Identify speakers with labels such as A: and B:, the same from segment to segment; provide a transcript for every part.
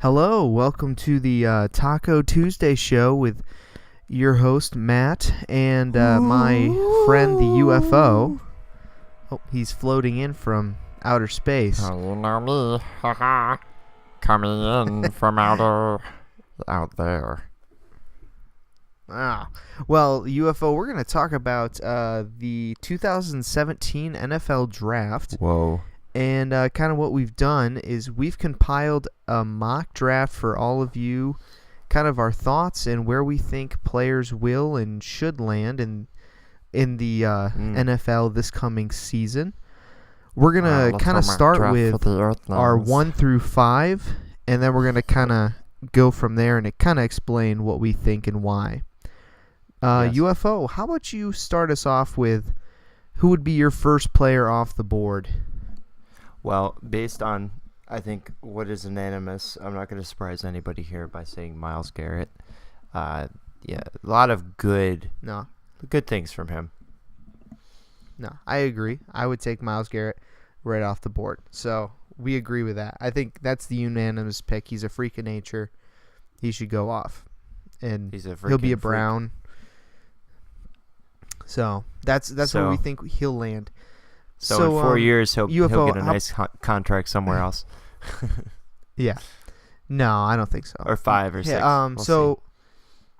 A: Hello, welcome to the Taco Tuesday show with your host Matt and my friend the UFO. Oh, he's floating in from outer space.
B: Oh, you know me, haha. Coming in from out there.
A: Well, UFO, we're going to talk about the 2017 NFL Draft.
B: Whoa.
A: And kind of what we've done is we've compiled a mock draft for all of you, kind of our thoughts and where we think players will and should land in the NFL this coming season. We're going to kind of start with our 1 through 5, and then we're going to kind of go from there and kind of explain what we think and why.
B: Yes.
A: UFO, how about you start us off with who would be your first player off the board?
B: Well, based on, I think, what is unanimous, I'm not going to surprise anybody here by saying Myles Garrett. A lot of good things from him.
A: No, I agree. I would take Myles Garrett right off the board. So we agree with that. I think that's the unanimous pick. He's a freak of nature. He should go off. And he'll be a Brown. So that's where we think he'll land.
B: So in 4 years, he'll get a nice contract somewhere else.
A: Yeah. No, I don't think so.
B: Or 5 or 6.
A: We'll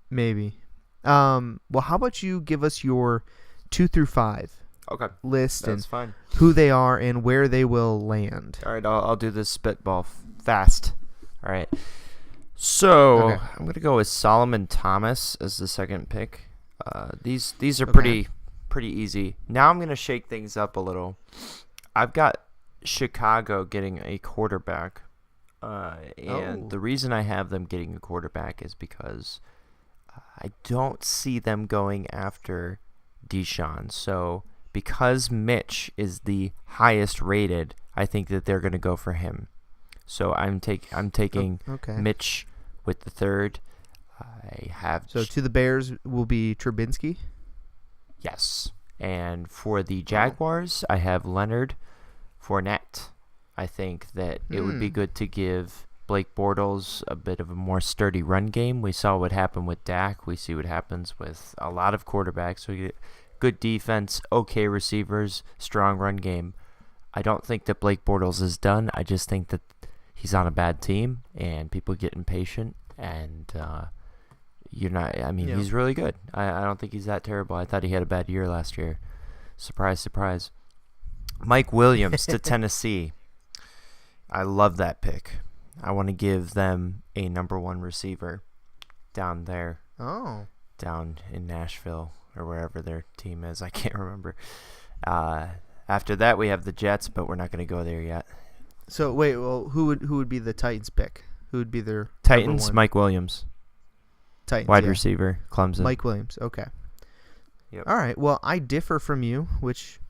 A: maybe. Well, how about you give us your 2 through 5 list
B: That's fine.
A: Who they are and where they will land.
B: All right, I'll do this spitball fast. All right. So I'm going to go with Solomon Thomas as the second pick. These are pretty easy. Now I'm going to shake things up a little. I've got Chicago getting a quarterback. And the reason I have them getting a quarterback is because I don't see them going after Deshaun. So because Mitch is the highest rated, I think that they're going to go for him. So I'm taking Mitch with the third.
A: So to the Bears will be Trubinsky?
B: Yes. And for the Jaguars, I have Leonard Fournette. I think that it would be good to give Blake Bortles a bit of a more sturdy run game. We saw what happened with Dak. We see what happens with a lot of quarterbacks. We get good defense, okay receivers, strong run game. I don't think that Blake Bortles is done. I just think that he's on a bad team and people get impatient and he's really good. I don't think he's that terrible. I thought he had a bad year last year. Surprise, surprise. Mike Williams to Tennessee. I love that pick. I want to give them a number 1 receiver down there.
A: Oh.
B: Down in Nashville or wherever their team is. I can't remember. After that, we have the Jets, but we're not going to go there yet.
A: So, wait, well, who would be the Titans pick? Who would be their
B: Titans? Mike Williams.
A: Titans,
B: wide receiver, Clemson.
A: Mike Williams, okay.
B: Yep.
A: All right, well, I differ from you, which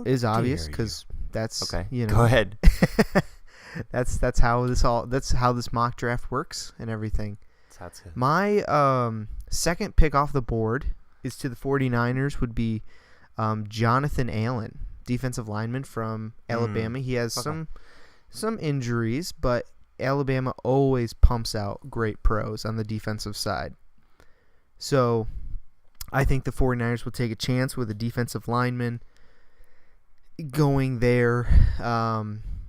A: is obvious because that's
B: Go ahead.
A: that's how this mock draft works and everything.
B: That's good.
A: My second pick off the board is to the 49ers would be Jonathan Allen, defensive lineman from Alabama. He has some injuries, but Alabama always pumps out great pros on the defensive side. So I think the 49ers will take a chance with a defensive lineman going there.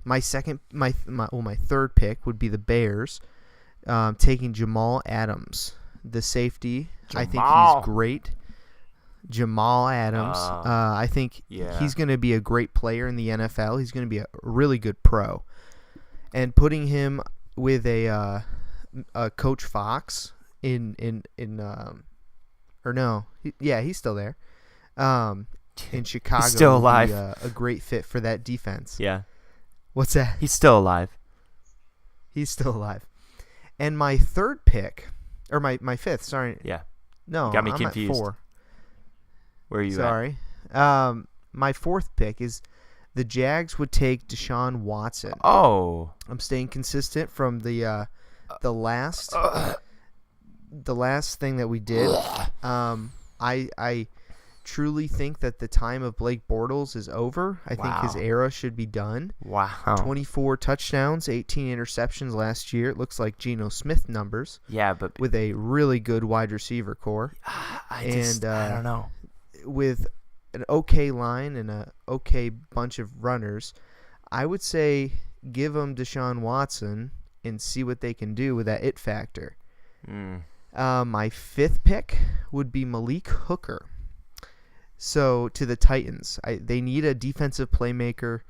A: My third pick would be the Bears, taking Jamal Adams, the safety. I think he's great. Jamal Adams. I think he's going to be a great player in the NFL. He's going to be a really good pro. And putting him with a Coach Fox he's still there. In Chicago,
B: he's still alive.
A: A great fit for that defense.
B: Yeah.
A: What's that?
B: He's still alive.
A: He's still alive. And my third pick, or my fifth, sorry.
B: Yeah.
A: No,
B: got me
A: I'm
B: confused.
A: at 4.
B: Where are you
A: Sorry. My fourth pick is the Jags would take Deshaun Watson.
B: Oh.
A: I'm staying consistent from the last thing that we did. I truly think that the time of Blake Bortles is over. I think his era should be done.
B: Wow.
A: 24 touchdowns, 18 interceptions last year. It looks like Geno Smith numbers.
B: Yeah, but
A: with a really good wide receiver core.
B: I don't know.
A: With an okay line and a okay bunch of runners, I would say give them Deshaun Watson and see what they can do with that it factor. My 5th pick would be Malik Hooker. So to the Titans, they need a defensive playmaker.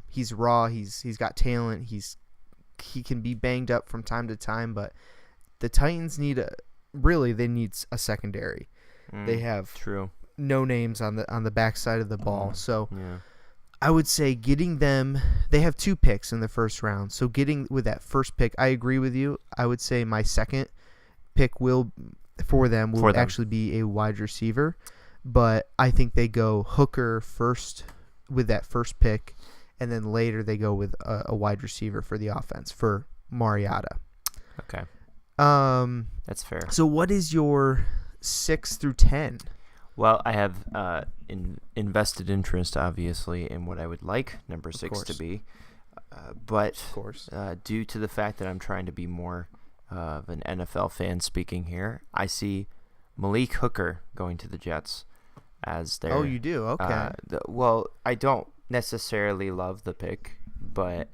A: He's raw. He's got talent. He can be banged up from time to time, but the Titans need a secondary. They have no names on the backside of the ball. So I would say getting them. They have 2 picks in the first round. So getting with that first pick, I agree with you. I would say my second pick will actually be a wide receiver. But I think they go Hooker first with that first pick, and then later they go with a wide receiver for the offense for Mariota.
B: Okay. That's fair.
A: So what is your 6 through 10?
B: Well, I have invested interest, obviously, in what I would like number 6 to be. But
A: of course,
B: due to the fact that I'm trying to be more of an NFL fan speaking here, I see Malik Hooker going to the Jets as their...
A: Oh, you do? Okay.
B: Well, I don't necessarily love the pick, but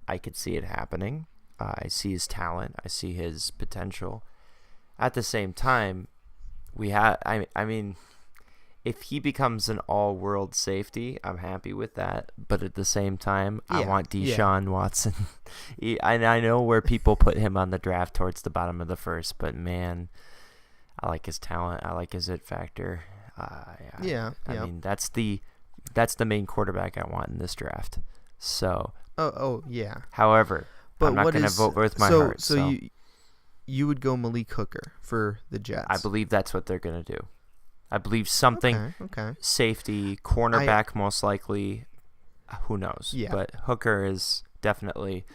B: I could see it happening. I see his talent. I see his potential. At the same time, I mean, if he becomes an all-world safety, I'm happy with that. But at the same time, I want Deshaun Watson. I know where people put him on the draft towards the bottom of the first, but man, I like his talent. I like his it factor. I mean, that's the main quarterback I want in this draft. So.
A: Oh yeah.
B: However, I'm not going to vote with my heart.
A: So you would go Malik Hooker for the Jets.
B: I believe that's what they're going to do. I believe something safety, cornerback most likely. Who knows? Yeah. But Hooker is definitely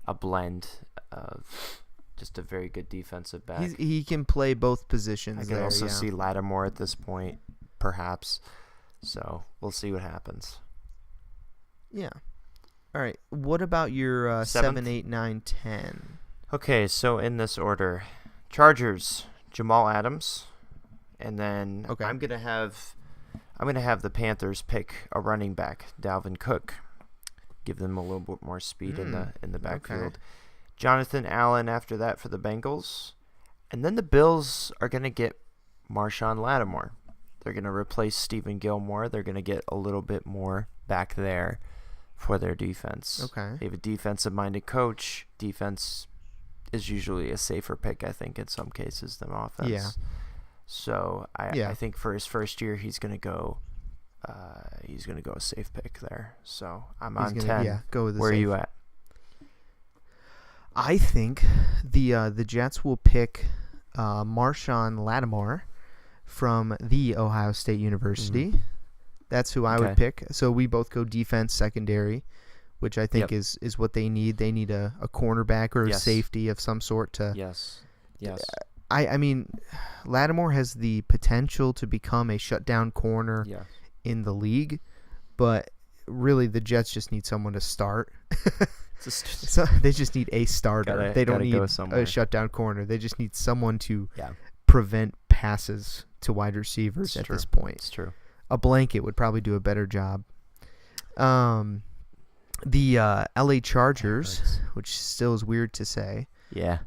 B: a blend of just a very good defensive back.
A: He can play both positions.
B: I can also see Lattimore at this point, perhaps. So we'll see what happens.
A: Yeah. All right. What about your 7, 8, 9, 10?
B: Okay, so in this order, Chargers, Jamal Adams, and then I'm gonna have the Panthers pick a running back, Dalvin Cook, give them a little bit more speed in the backfield. Okay. Jonathan Allen after that for the Bengals, and then the Bills are gonna get Marshawn Lattimore. They're gonna replace Stephen Gilmore. They're gonna get a little bit more back there for their defense.
A: Okay.
B: They have a defensive-minded coach. Defense is usually a safer pick, I think, in some cases than offense. Yeah. So I think for his first year, he's gonna go a safe pick there. So I'm on 10.
A: Yeah, go with the
B: Where
A: safe.
B: are you at?
A: I think the Jets will pick Marshawn Lattimore from the Ohio State University. Mm-hmm. That's who I would pick. So we both go defense secondary, which I think is what they need. They need a cornerback or a safety of some sort to.
B: Yes.
A: I mean, Lattimore has the potential to become a shutdown corner in the league, but really the Jets just need someone to start. So they just need a starter. They don't need a shutdown corner. They just need someone to prevent passes to wide receivers this point.
B: It's true.
A: A blanket would probably do a better job. The LA Chargers, which still is weird to say.
B: Yeah.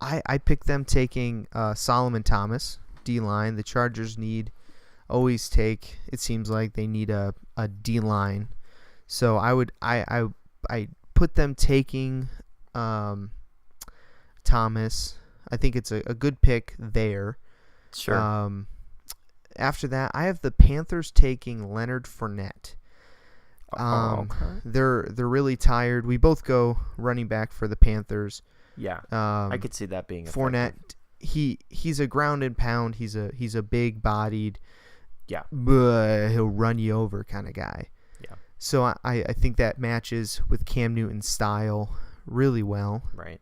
A: I picked them taking Solomon Thomas, D-line. The Chargers it seems like they need a D-line. So I put them taking Thomas. I think it's a good pick there.
B: Sure.
A: After that, I have the Panthers taking Leonard Fournette. They're really tired. We both go running back for the Panthers.
B: Yeah, I could see that being effective.
A: Fournette. He's a ground and pound. He's a big bodied.
B: Yeah.
A: He'll run you over kind of guy.
B: Yeah.
A: So I think that matches with Cam Newton's style really well.
B: Right.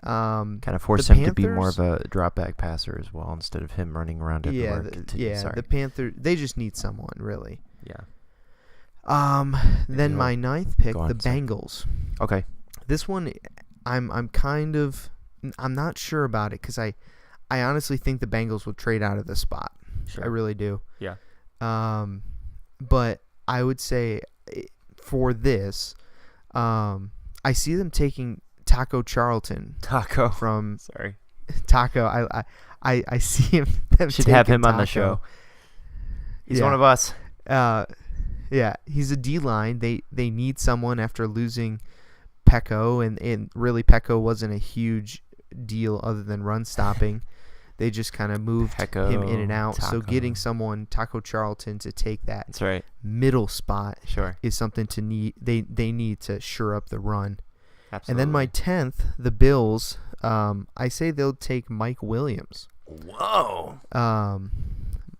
B: Kind of force him to be more of a drop back passer as well instead of him running around everywhere.
A: The Panthers, they just need someone, really.
B: Yeah.
A: Then my ninth pick, the Bengals.
B: Okay.
A: This one, I'm not sure about it because I honestly think the Bengals will trade out of the spot.
B: Sure.
A: I really do.
B: Yeah.
A: But I would say for this, I see them taking Taco Charlton. From Taco. I see him.
B: Should have him on the show. He's one of us.
A: Yeah, he's a D-line. They need someone after losing Pecco, and really Pecco wasn't a huge deal other than run stopping. They just kind of moved him in and out.
B: Taco.
A: So getting someone, Taco Charlton, to take that middle spot is something to need. They need to shore up the run.
B: Absolutely.
A: And then my 10th, the Bills, I say they'll take Mike Williams.
B: Whoa.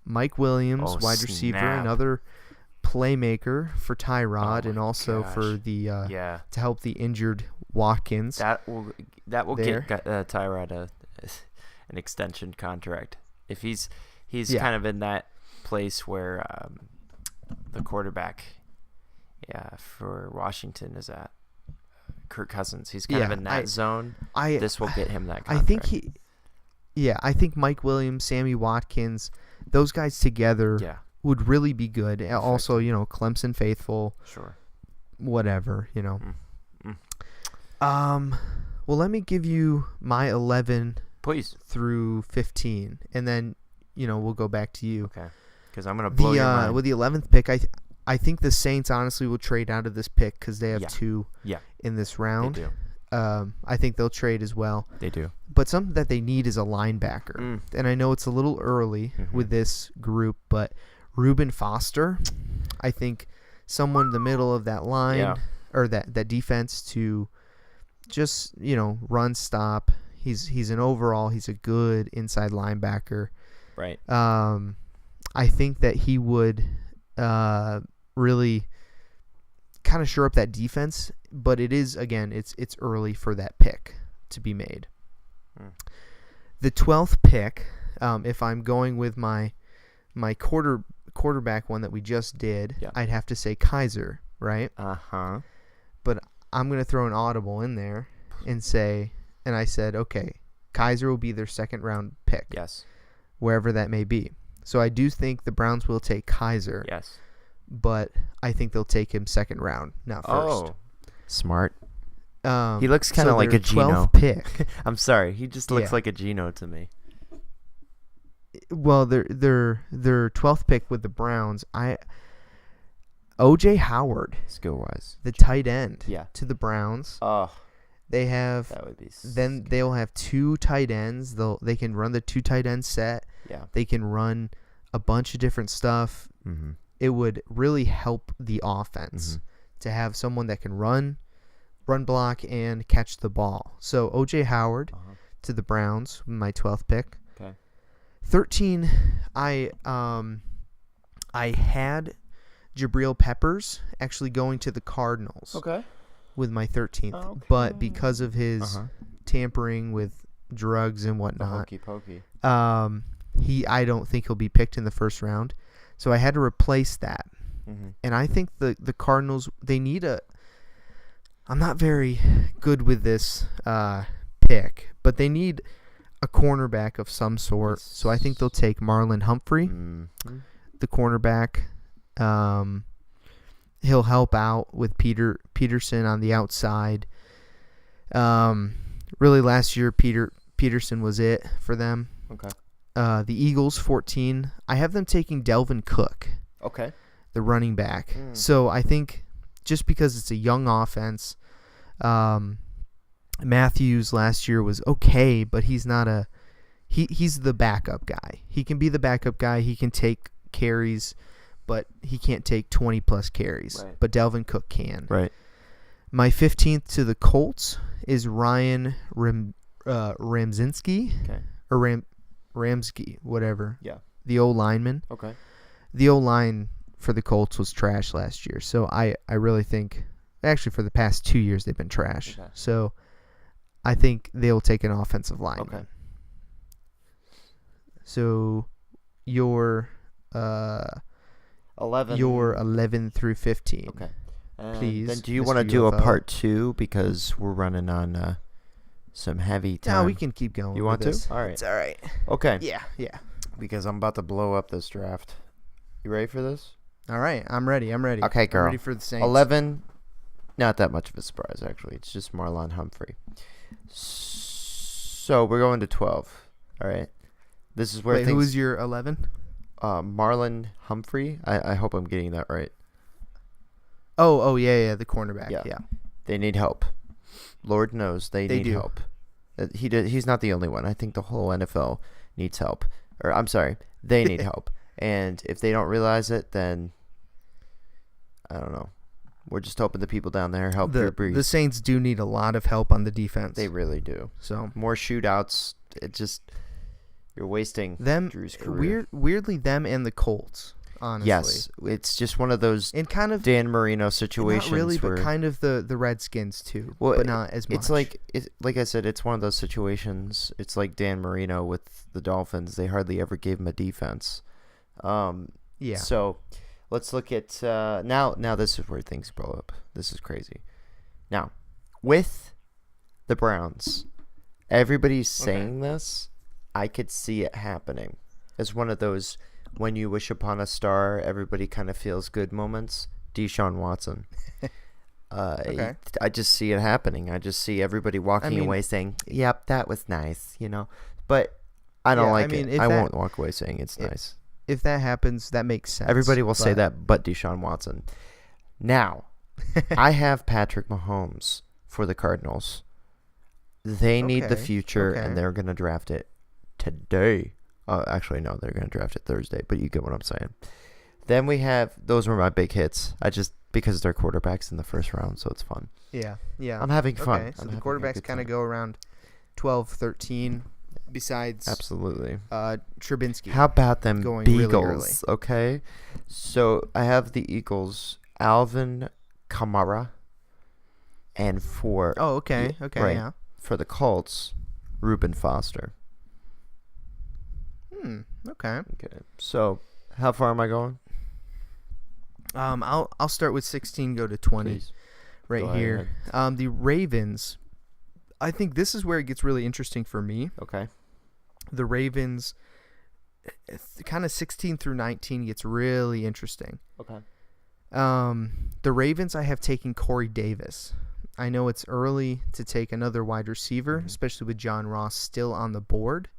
A: Mike Williams, wide receiver, another playmaker for Tyrod, and also for the to help the injured Watkins.
B: That will get Tyrod an extension contract if he's kind of in that place where the quarterback for Washington is at. Kirk Cousins. He's kind of in that zone. This will get him that contract.
A: I think Mike Williams, Sammy Watkins, those guys together would really be good. Perfect. Also, Clemson faithful.
B: Sure.
A: Whatever, Well, let me give you my 11
B: please
A: through 15, and then, we'll go back to you.
B: Okay. Because I'm going to blow your mind.
A: With the 11th pick, I think the Saints honestly will trade out of this pick because they have two in this round.
B: They do.
A: I think they'll trade as well.
B: They do.
A: But something that they need is a linebacker. And I know it's a little early with this group, but Reuben Foster, I think someone in the middle of that line or that defense to just, run stop. He's a good inside linebacker.
B: Right.
A: I think that he would really kind of shore up that defense, but it is, again, it's early for that pick to be made. The 12th pick, if I'm going with my quarterback one that we just did, I'd have to say Kaiser, right? But I'm going to throw an audible in there and I said, okay, Kaiser will be their second round pick.
B: Yes. Wherever
A: that may be. So I do think the Browns will take Kaiser.
B: Yes.
A: But I think they'll take him second round, not first.
B: Oh, smart. He looks kind of like a Geno.
A: 12th pick.
B: I'm sorry. He just looks like a Geno to me.
A: Well, their 12th pick with the Browns, O.J. Howard,
B: skill-wise,
A: the tight end, to the Browns.
B: Oh,
A: they have.
B: That would be.
A: Then they'll have two tight ends. They can run the two tight end set.
B: Yeah.
A: They can run a bunch of different stuff.
B: Mm-hmm.
A: It would really help the offense to have someone that can run block, and catch the ball. So O.J. Howard to the Browns, my 12th pick.
B: Okay.
A: 13, I had Jabril Peppers actually going to the Cardinals.
B: Okay.
A: With my 13th, but because of his tampering with drugs and whatnot,
B: hokey pokey.
A: I don't think he'll be picked in the first round. So I had to replace that. And I think the Cardinals, they need I'm not very good with this pick, but they need a cornerback of some sort. So I think they'll take Marlon Humphrey, the cornerback. He'll help out with Peterson on the outside. Really, last year Peterson was it for them.
B: Okay.
A: The Eagles, 14. I have them taking Delvin Cook.
B: Okay.
A: The running back. So I think just because it's a young offense, Matthews last year was okay, but he's not he's the backup guy. He can be the backup guy. He can take carries, but he can't take 20-plus carries.
B: Right.
A: But Delvin Cook can.
B: Right.
A: My 15th to the Colts is Ryan Ramczynski.
B: Okay.
A: Or Ramsky, whatever.
B: Yeah.
A: The old lineman.
B: Okay.
A: The old line for the Colts was trash last year. So I really think, actually for the past 2 years they've been trash.
B: Okay.
A: So I think they'll take an offensive lineman.
B: Okay.
A: So your
B: 11.
A: Your 11 through 15.
B: Okay.
A: Please.
B: Then do you want to do a part 2 because we're running on some heavy time?
A: No, we can keep going.
B: You want
A: this.
B: to? All right.
A: It's all right.
B: Okay.
A: Yeah.
B: Because I'm about to blow up this draft. You ready for this?
A: All right. I'm ready.
B: Okay, girl.
A: I'm ready for the Saints.
B: 11. Not that much of a surprise, actually. It's just Marlon Humphrey. So we're going to 12. All right. This is where
A: Wait, who was your 11?
B: Marlon Humphrey. I hope I'm getting that right.
A: Oh, yeah, the cornerback. Yeah.
B: They need help. Lord knows they need
A: do.
B: help. He's not the only one. I think the whole NFL needs help. Or I'm sorry, they need help. And if they don't realize it, then I don't know. We're just hoping the people down there help Drew Brees.
A: The Saints do need a lot of help on the defense.
B: They really do.
A: So
B: more shootouts. You're wasting Drew's career.
A: Weirdly, them and the Colts. Honestly.
B: Yes, it's just one of those
A: and kind of
B: Dan Marino situations.
A: Not really, but kind of the Redskins too.
B: Well,
A: but not as much.
B: It's like I said, it's one of those situations. It's like Dan Marino with the Dolphins. They hardly ever gave him a defense.
A: Yeah.
B: So let's look at now. Now this is where things blow up. This is crazy. Now with the Browns, everybody's saying this. I could see it happening as one of those. When you wish upon a star, everybody kind of feels good moments. Deshaun Watson.
A: Okay.
B: I just see it happening. I just see everybody walking away saying, yep, that was nice, But I don't like it. I won't walk away saying it's nice.
A: If that happens, that makes sense.
B: Everybody will say that, but Deshaun Watson. Now, I have Patrick Mahomes for the Cardinals. They need the future, and they're going to draft it today. Actually, no, they're going to draft it Thursday, but you get what I'm saying. Then we have, those were my big hits. Because they're quarterbacks in the first round, so it's fun.
A: Yeah.
B: I'm having fun.
A: Okay, so the quarterbacks kind of go around 12, 13, besides
B: absolutely
A: Trubinsky.
B: How about them
A: going
B: Beagles?
A: Really early.
B: Okay, so I have the Eagles, Alvin Kamara, and for
A: right, yeah.
B: For the Colts, Reuben Foster.
A: Okay.
B: So, how far am I going?
A: I'll start with 16, go to 20.
B: Please.
A: Right
B: Go
A: here. The Ravens. I think this is where it gets really interesting for me.
B: Okay.
A: The Ravens, kind of 16 through 19 gets really interesting.
B: Okay.
A: The Ravens, I have taken Corey Davis. I know it's early to take another wide receiver, especially with John Ross still on the board.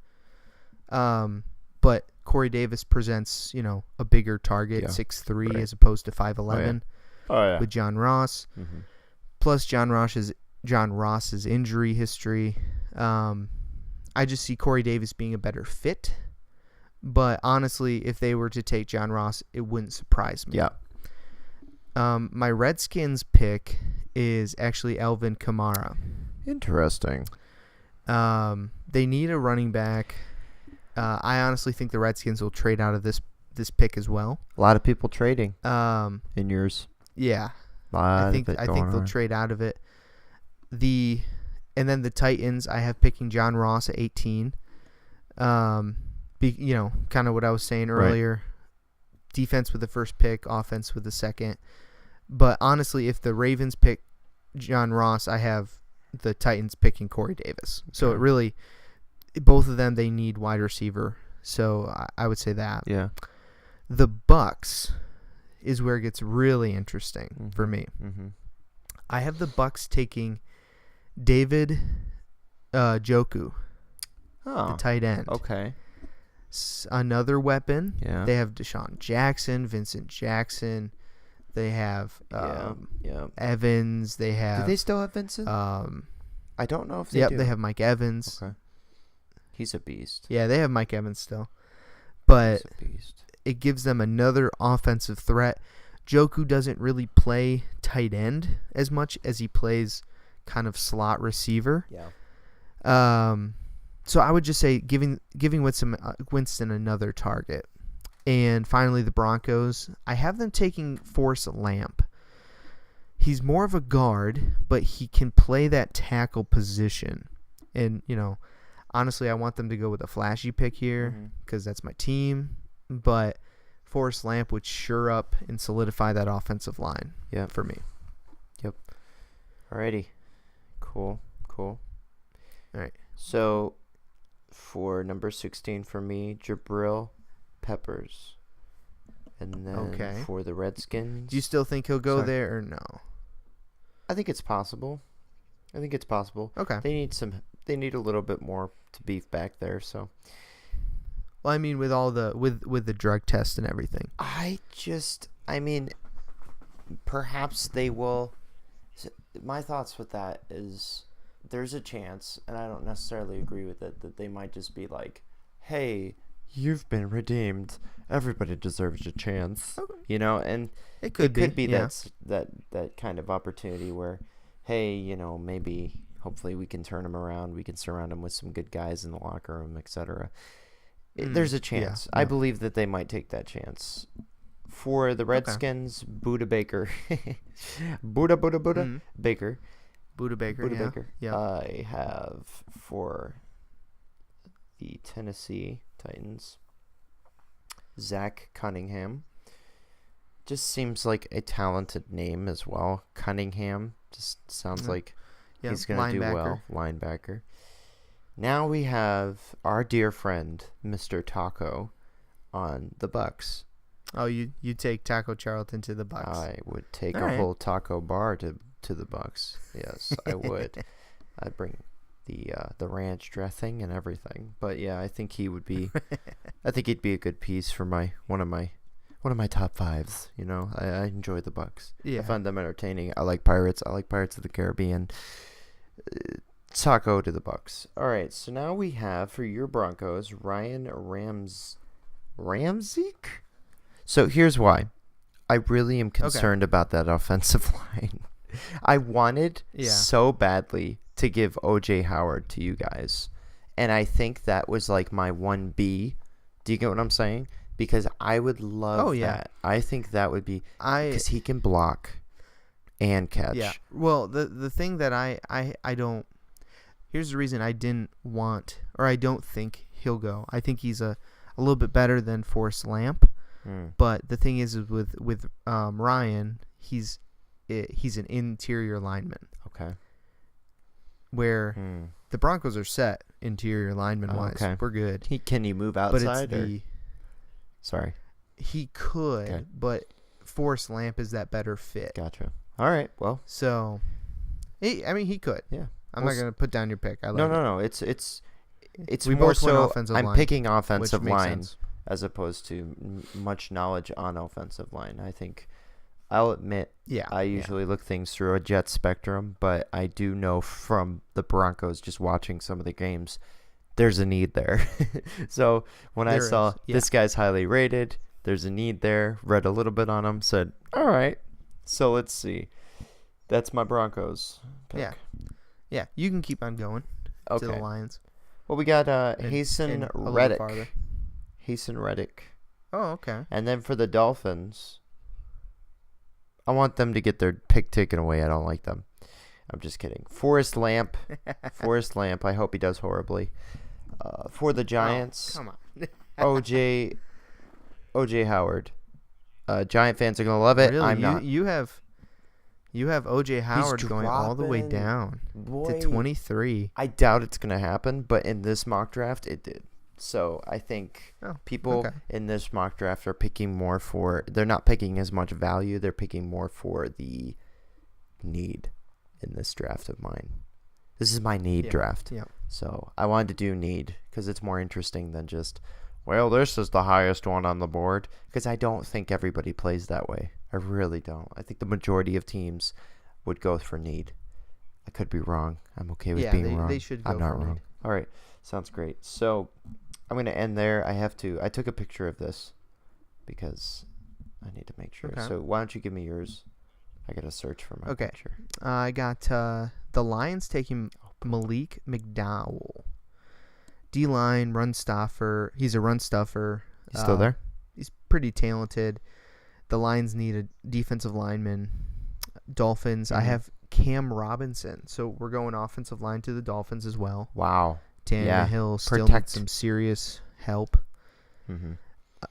A: But Corey Davis presents, a bigger target, 6'3", as opposed to 5'11", with John Ross.
B: Mm-hmm.
A: Plus John Ross's injury history. I just see Corey Davis being a better fit. But honestly, if they were to take John Ross, it wouldn't surprise me.
B: Yeah.
A: My Redskins pick is actually Alvin Kamara.
B: Interesting.
A: They need a running back. I honestly think the Redskins will trade out of this pick as well.
B: A lot of people trading.
A: In
B: yours.
A: Yeah. I think they'll trade out of it. And then the Titans, I have picking John Ross at 18. Kind of what I was saying earlier. Right. Defense with the first pick, offense with the second. But honestly, if the Ravens pick John Ross, I have the Titans picking Corey Davis. Okay. So it really, both of them, they need wide receiver. So I would say that.
B: Yeah.
A: The Bucks is where it gets really interesting for me.
B: Mm-hmm.
A: I have the Bucks taking David Njoku, the tight end.
B: Okay.
A: Another weapon.
B: Yeah.
A: They have Deshaun Jackson, Vincent Jackson. They have Evans. They have.
B: Do they still have Vincent? I don't know if they do.
A: Yep, they have Mike Evans.
B: Okay. He's a beast.
A: Yeah, they have Mike Evans still. But
B: He's a beast.
A: It gives them another offensive threat. Njoku doesn't really play tight end as much as he plays kind of slot receiver.
B: Yeah.
A: So I would just say giving Winston another target. And finally, the Broncos. I have them taking Forrest Lamp. He's more of a guard, but he can play that tackle position. And, honestly, I want them to go with a flashy pick here because that's my team. But Forrest Lamp would sure up and solidify that offensive line for me.
B: Yep. Alrighty. Cool.
A: All right.
B: So, for number 16 for me, Jabril Peppers. And then for the Redskins...
A: Do you still think he'll go there or no?
B: I think it's possible.
A: Okay.
B: They need a little bit more to beef back there, so...
A: Well, I mean, with all the with the drug test and everything.
B: Perhaps they will. My thoughts with that is there's a chance, and I don't necessarily agree with it, that they might just be like, "Hey, you've been redeemed. Everybody deserves a chance." Okay. And
A: it could be
B: that kind of opportunity where, hey, maybe hopefully we can turn them around. We can surround them with some good guys in the locker room, etc. There's a chance. I believe that they might take that chance. For the Redskins, Buda Baker. Buda Baker.
A: Buda Baker. Yeah.
B: I have for the Tennessee Titans, Zach Cunningham. Just seems like a talented name as well. Cunningham just sounds like he's going to do well. Linebacker. Now we have our dear friend, Mr. Taco, on the Bucks.
A: Oh, you take Taco Charlton to the Bucks?
B: I would take whole taco bar to the Bucks. Yes, I would. I'd bring the ranch dressing and everything. But yeah, I think he would be. I think he'd be a good piece for one of my top fives. I enjoy the Bucks.
A: Yeah,
B: I find them entertaining. I like Pirates. I like Pirates of the Caribbean. Taco to the Bucks. All right, so now we have for your Broncos Ryan Ramczyk. So here's why. I really am concerned about that offensive line. I wanted so badly to give O.J. Howard to you guys, and I think that was like my 1B. Do you get what I'm saying? Because I would love that. I think that would be because he can block and catch.
A: Yeah. Well, the thing that I don't. Here's the reason I didn't want, or I don't think he'll go. I think he's a little bit better than Forrest Lamp. But the thing is with Ryan, he's an interior lineman.
B: Okay.
A: Where the Broncos are set interior lineman wise. Okay. We're good.
B: Can he move outside?
A: But it's
B: Sorry.
A: He could, but Forrest Lamp is that better fit.
B: Gotcha. All right. Well.
A: So, he could.
B: Yeah.
A: I'm not gonna put down your pick.
B: No. It's
A: we
B: more
A: both
B: so.
A: Offensive
B: I'm
A: line,
B: picking offensive line
A: as
B: opposed to much knowledge on offensive line. I think I'll admit.
A: Yeah.
B: I usually look things through a jet spectrum, but I do know from the Broncos just watching some of the games, there's a need there. So when I saw this guy's highly rated, there's a need there. Read a little bit on him. Said, all right. So let's see. That's my Broncos pick.
A: Yeah, you can keep on going to the Lions.
B: Well, we got Haason Reddick. Haason Reddick.
A: Oh, okay.
B: And then for the Dolphins, I want them to get their pick taken away. I don't like them. I'm just kidding. Forrest Lamp. Forrest Lamp. I hope he does horribly. For the Giants,
A: come on.
B: O.J. Howard. Giant fans are going to love it.
A: Really?
B: I'm not.
A: You have O.J. Howard going all the way down to 23.
B: I doubt it's going to happen, but in this mock draft, it did. So I think people in this mock draft are picking more for – they're not picking as much value. They're picking more for the need in this draft of mine. This is my need draft.
A: Yeah.
B: So I wanted to do need because it's more interesting than just, well, this is the highest one on the board, because I don't think everybody plays that way. I really don't. I think the majority of teams would go for need. I could be wrong. I'm okay with being wrong.
A: They should go
B: I'm not
A: for
B: wrong.
A: need.
B: All right. Sounds great. So I'm going to end there. I took a picture of this because I need to make sure.
A: Okay.
B: So why don't you give me yours? I got to search for my picture.
A: I got the Lions taking Malik McDowell. D-line, run stuffer. He's a run stuffer.
B: He's still there?
A: He's pretty talented. The Lions need a defensive lineman. Dolphins, I have Cam Robinson. So we're going offensive line to the Dolphins as well.
B: Wow.
A: Tannehill still needs some serious help.
B: Mm-hmm.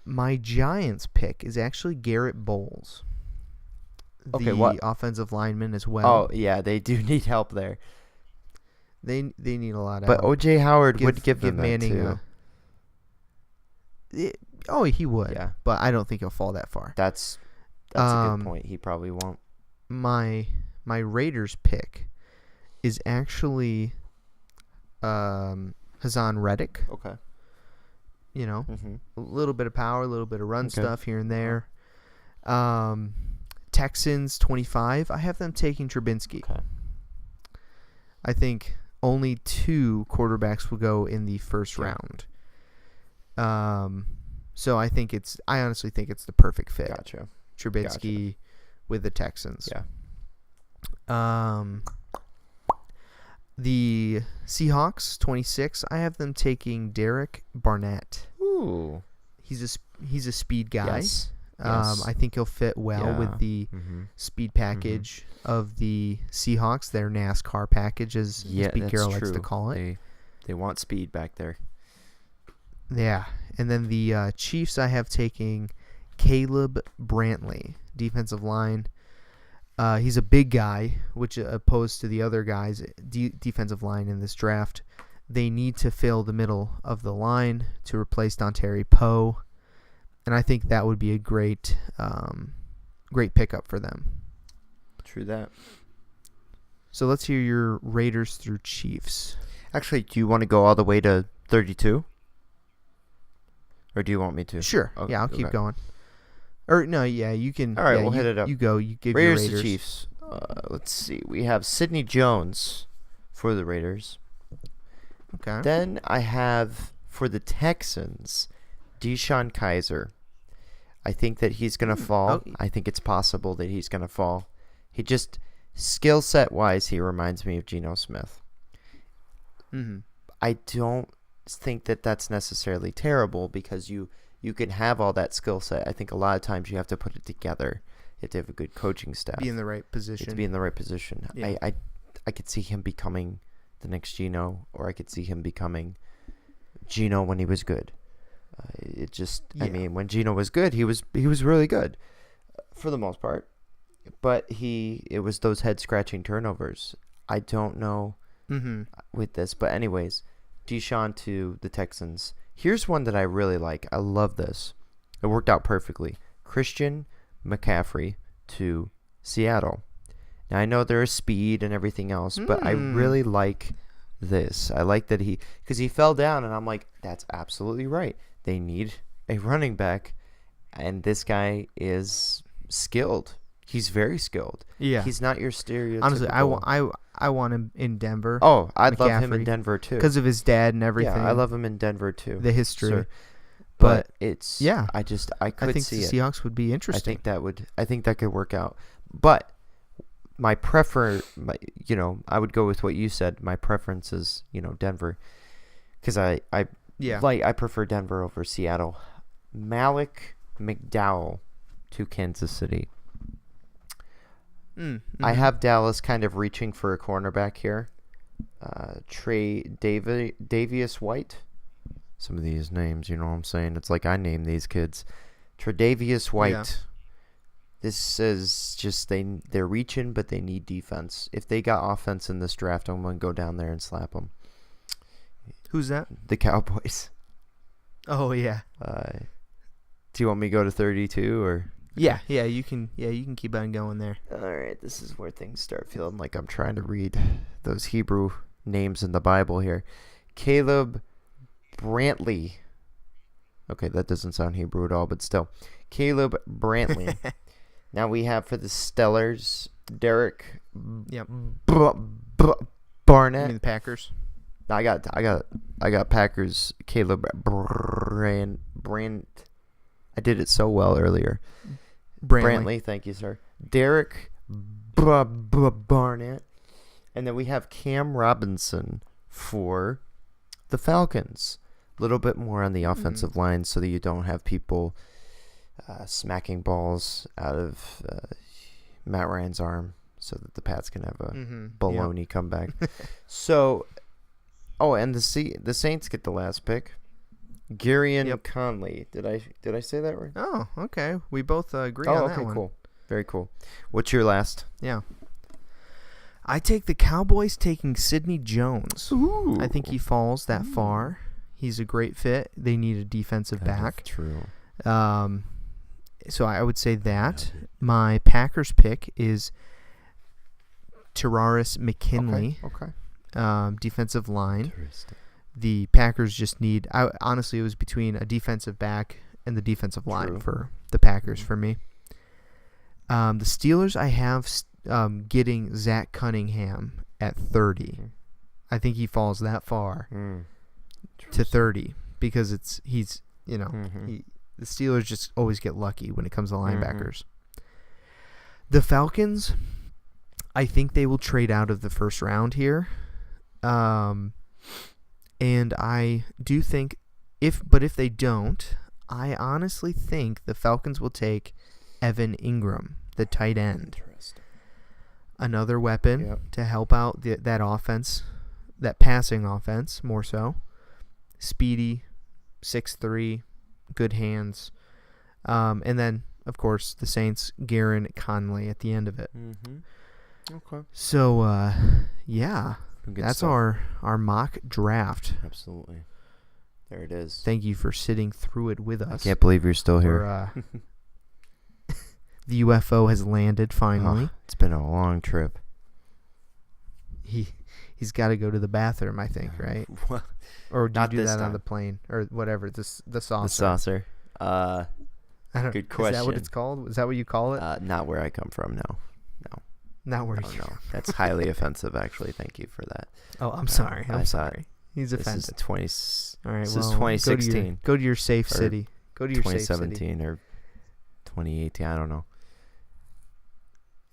A: My Giants pick is actually Garrett Bowles, the offensive lineman as well.
B: Oh, yeah, they do need help there.
A: They need a lot of
B: help. But O.J. Howard would
A: give
B: them
A: Manning
B: that
A: too. He would.
B: Yeah.
A: But I don't think he'll fall that far.
B: That's a good point. He probably won't.
A: My Raiders pick is actually Hassan Reddick.
B: Okay.
A: You know,
B: mm-hmm.
A: a little bit of power, a little bit of run stuff here and there. Texans 25. I have them taking Trubinsky.
B: Okay.
A: I think only 2 quarterbacks will go in the first round. So I honestly think it's the perfect fit.
B: Gotcha.
A: Trubinsky with the Texans.
B: Yeah.
A: The Seahawks 26. I have them taking Derek Barnett.
B: Ooh.
A: He's a speed guy.
B: Yes.
A: I think he'll fit well with the speed package of the Seahawks, their NASCAR package, as Pete Carroll likes to call it.
B: They want speed back there.
A: Yeah. And then the Chiefs, I have taking Caleb Brantley, defensive line. He's a big guy, which opposed to the other guys, defensive line in this draft. They need to fill the middle of the line to replace Dontari Poe. And I think that would be a great pickup for them.
B: True that.
A: So let's hear your Raiders through Chiefs.
B: Actually, do you want to go all the way to 32? Or do you want me to?
A: Sure.
B: Okay,
A: I'll keep going. Or no, you can.
B: All right, we'll hit it up.
A: You go. You give
B: Raiders
A: your Raiders.
B: to Chiefs. Let's see. We have Sidney Jones for the Raiders.
A: Okay.
B: Then I have for the Texans, Deshaun Kaiser. I think that he's going to fall.
A: Okay.
B: I think it's possible that he's going to fall. He just, skill set wise, he reminds me of Geno Smith.
A: Mm-hmm.
B: I don't think that that's necessarily terrible because you can have all that skill set. I think a lot of times you have to put it together. You have to have a good coaching staff.
A: Be in the right position.
B: To be in the right position.
A: Yeah.
B: I could see him becoming the next Geno, or I could see him becoming Geno when he was good. I mean, when Geno was good, he was really good for the most part. But it was those head scratching turnovers. I don't know with this, but anyways, Deshaun to the Texans. Here's one that I really like. I love this. It worked out perfectly. Christian McCaffrey to Seattle. Now, I know there is speed and everything else, but I really like this. I like that because he fell down, and I'm like, that's absolutely right. They need a running back, and this guy is skilled. He's very skilled.
A: Yeah.
B: He's not your stereotypical.
A: Honestly, I want him in Denver.
B: Oh, I'd love him in Denver, too.
A: Because of his dad and everything.
B: Yeah, I love him in Denver, too.
A: The history.
B: Sure.
A: But
B: it's...
A: Yeah.
B: I could see it.
A: I think the Seahawks would be interesting.
B: I think that could work out. But I would go with what you said. My preference is, Denver. Because I prefer Denver over Seattle. Malik McDowell to Kansas City. I have Dallas kind of reaching for a cornerback here. Davius White. Some of these names, you know what I'm saying? It's like I name these kids. Tre'Davious White. Yeah. This is just they're reaching, but they need defense. If they got offense in this draft, I'm going to go down there and slap them.
A: Who's that?
B: The Cowboys.
A: Oh, yeah.
B: Do you want me to go to 32 or?
A: Yeah, you can keep on going there.
B: All right, this is where things start feeling like I'm trying to read those Hebrew names in the Bible here. Caleb Brantley. Okay, that doesn't sound Hebrew at all, but still. Caleb Brantley. Now we have for the Stellars, Derek Barnett.
A: You mean the Packers?
B: I got Packers. Caleb Brandt. I did it so well earlier. Brantley, thank you, sir. Derek Barnett. And then we have Cam Robinson for the Falcons. A little bit more on the offensive line so that you don't have people smacking balls out of Matt Ryan's arm. so that the Pats can have a
A: Yep.
B: baloney comeback. So, and the Saints get the last pick. Garyon Conley. Did I say that right?
A: Oh, okay. We both agree on that one.
B: Okay, cool. Very cool. What's your last?
A: Yeah. I take the Cowboys taking Sidney Jones.
B: Ooh.
A: I think he falls that far. He's a great fit. They need a defensive back.
B: True.
A: So I would say that. My Packers pick is Tararis McKinley.
B: Okay.
A: Defensive line.
B: Interesting.
A: The Packers just need. Honestly, it was between a defensive back and the defensive line for the Packers for me. The Steelers, I have getting Zach Cunningham at 30. I think he falls that far to 30 because he's the Steelers just always get lucky when it comes to linebackers. The Falcons, I think they will trade out of the first round here. And I do think if they don't, I honestly think the Falcons will take Evan Ingram, the tight end.
B: Interesting.
A: Another weapon to help out that offense, that passing offense more so. Speedy, 6'3", good hands. And then, of course, the Saints, Garyon Conley at the end of it.
B: Okay.
A: So, yeah. That's
B: stuff.
A: our mock draft.
B: Absolutely. There it is.
A: Thank you for sitting through it with us.
B: I can't believe you're still here.
A: The UFO has landed finally.
B: It's been a long trip.
A: He's got to go to the bathroom, I think, right?
B: What?
A: Or do
B: Not
A: you do
B: this
A: that on
B: time.
A: the plane or whatever? The saucer.
B: The saucer.
A: I don't,
B: Good question.
A: Is that what it's called? Is that what you call it?
B: Not where I come from. No.
A: Not where
B: No. That's highly offensive. Actually, thank you for that.
A: Oh, I'm sorry. I'm sorry. He's offended.
B: This is
A: All right.
B: This
A: well,
B: is 2016.
A: Go to your safe city. Go to your safe city.
B: 2017 or 2018. I don't know.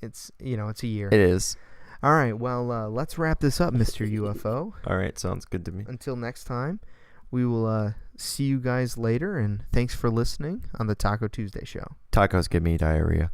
A: It's it's a year.
B: It is.
A: All right. Well, let's wrap this up, Mr. UFO.
B: All right. Sounds good to me.
A: Until next time, we will see you guys later, and thanks for listening on the Taco Tuesday show.
B: Tacos give me diarrhea.